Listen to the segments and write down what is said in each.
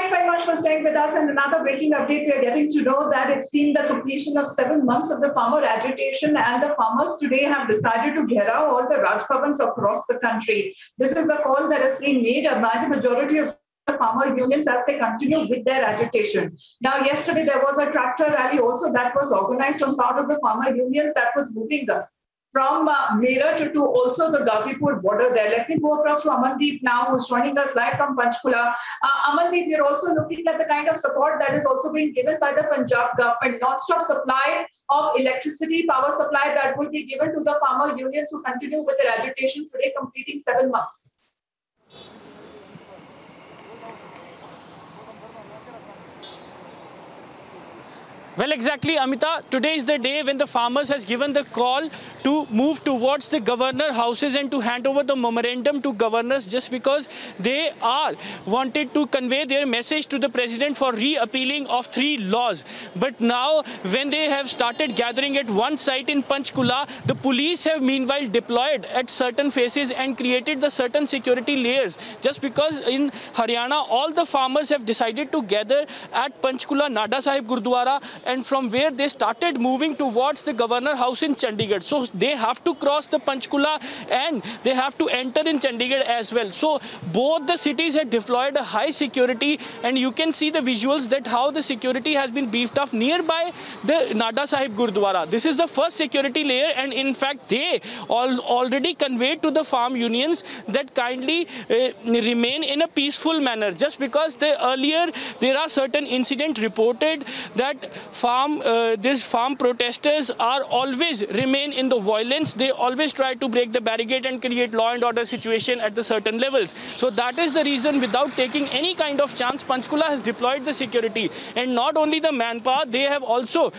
Thanks very much for staying with us. And another breaking update, we are getting to know that it's been the completion of 7 months of the farmer agitation, and the farmers today have decided to gheraw all the Raj Bhavans across the country. This is a call that has been made by the majority of the farmer unions as they continue with their agitation. Now, yesterday there was a tractor rally also that was organized on part of the farmer unions that was moving from Meerut to also the Ghazipur border there. Let me go across to Amandeep now, who's joining us live from Panchkula. Amandeep, we're also looking at the kind of support that is also being given by the Punjab government. Non-stop supply of electricity, power supply that will be given to the farmer unions who continue with their agitation today, completing 7 months. Well, exactly, Amita. Today is the day when the farmers has given the call to move towards the governor houses and to hand over the memorandum to governors, just because they are wanted to convey their message to the president for re-appealing of 3 laws. But now, when they have started gathering at one site in Panchkula, the police have meanwhile deployed at certain faces and created the certain security layers. Just because in Haryana, all the farmers have decided to gather at Panchkula Nada Sahib Gurdwara, and from where they started moving towards the governor house in Chandigarh. So they have to cross the Panchkula and they have to enter in Chandigarh as well. So both the cities have deployed a high security, and you can see the visuals that how the security has been beefed up nearby the Nada Sahib Gurdwara. This is the first security layer, and in fact they already conveyed to the farm unions that kindly remain in a peaceful manner, just because earlier there are certain incidents reported that these farm protesters are always remain in the violence. They always try to break the barricade and create law and order situation at the certain levels. So that is the reason, without taking any kind of chance, Panchkula has deployed the security. And not only the manpower, they have also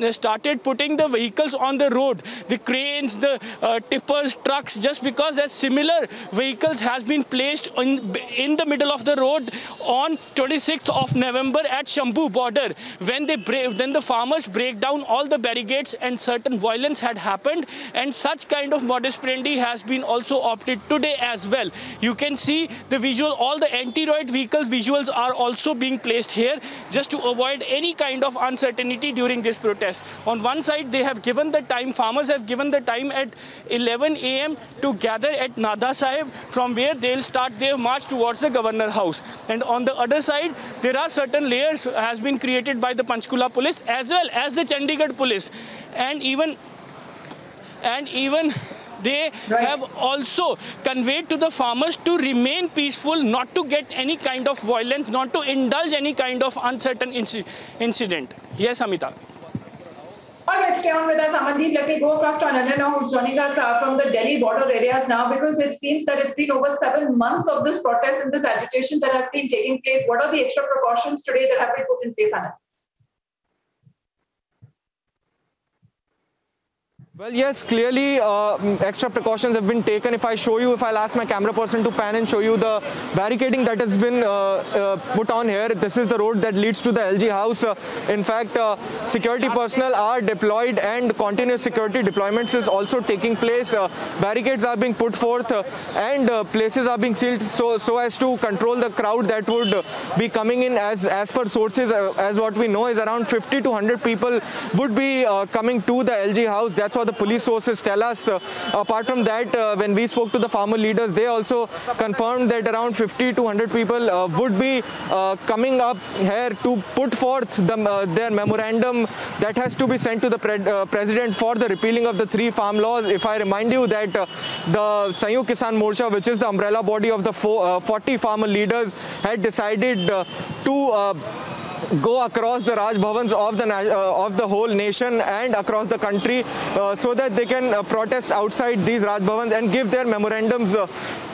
started putting the vehicles on the road, the cranes, the tippers, trucks, just because as similar vehicles has been placed in the middle of the road on 26th of November at Shambhu border, when the farmers break down all the barricades and certain violence had happened, and such kind of modus operandi has been also opted today as well. You can see the visual, all the anti-riot visuals are also being placed here just to avoid any kind of uncertainty during this protest. On one side, they have given the time, farmers have given the time at 11 AM to gather at Nada Sahib, from where they'll start their march towards the governor house. And on the other side, there are certain layers has been created by the Panchkula police as well as the Chandigarh police, and even they have also conveyed to the farmers to remain peaceful, not to get any kind of violence, not to indulge any kind of uncertain incident. Yes, Amita. All right, stay on with us, Amandeep. Let me go across to Ananya now, who's joining us from the Delhi border areas now, because it seems that it's been over 7 months of this protest and this agitation that has been taking place. What are the extra precautions today that have been put in place, Ananya? Well, yes, clearly extra precautions have been taken. If I'll ask my camera person to pan and show you the barricading that has been put on here. This is the road that leads to the LG house. In fact, security personnel are deployed and continuous security deployments is also taking place. Barricades are being put forth and places are being sealed so as to control the crowd that would be coming in. As per sources, as what we know is around 50 to 100 people would be coming to the LG house. That's what the police sources tell us. Apart from that, when we spoke to the farmer leaders, they also confirmed that around 50 to 100 people would be coming up here to put forth their memorandum that has to be sent to the president for the repealing of the 3 farm laws. If I remind you that the Sanyukt Kisan Morcha, which is the umbrella body of the 40 farmer leaders, had decided to go across the Raj Bhavans of the whole nation and across the country so that they can protest outside these Raj Bhavans and give their memorandums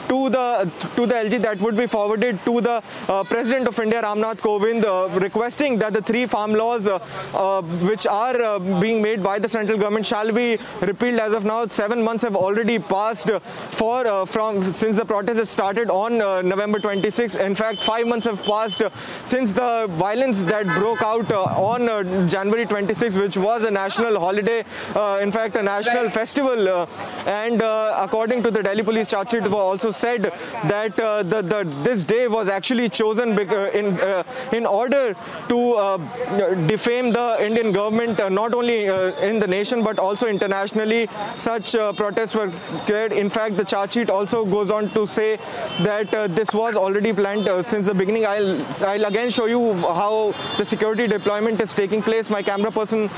to the LG that would be forwarded to the President of India, Ramnath Kovind, requesting that the 3 farm laws which are being made by the central government shall be repealed. As of now, 7 months have already passed since the protest has started on November 26. In fact, 5 months have passed since the violence that broke out on January 26, which was a national holiday, in fact a national festival, and according to the Delhi police charge sheet, were also said that this day was actually chosen in order to defame the Indian government, not only in the nation but also internationally. Such protests were cleared. In fact, the charge sheet also goes on to say that this was already planned since the beginning. I'll again show you how the security deployment is taking place. My camera person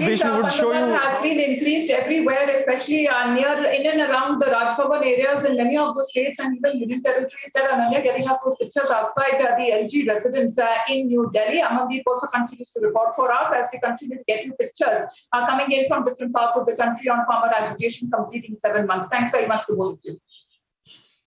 Bhishnu would show you. Has been increased everywhere, especially near in and around the Raj Bhavan areas in many of the states and even union territories. There are Ananya getting us those pictures outside the LG residence in New Delhi. Amandeep also continues to report for us as we continue to get you pictures coming in from different parts of the country on farmer agitation completing 7 months. Thanks very much to both of you.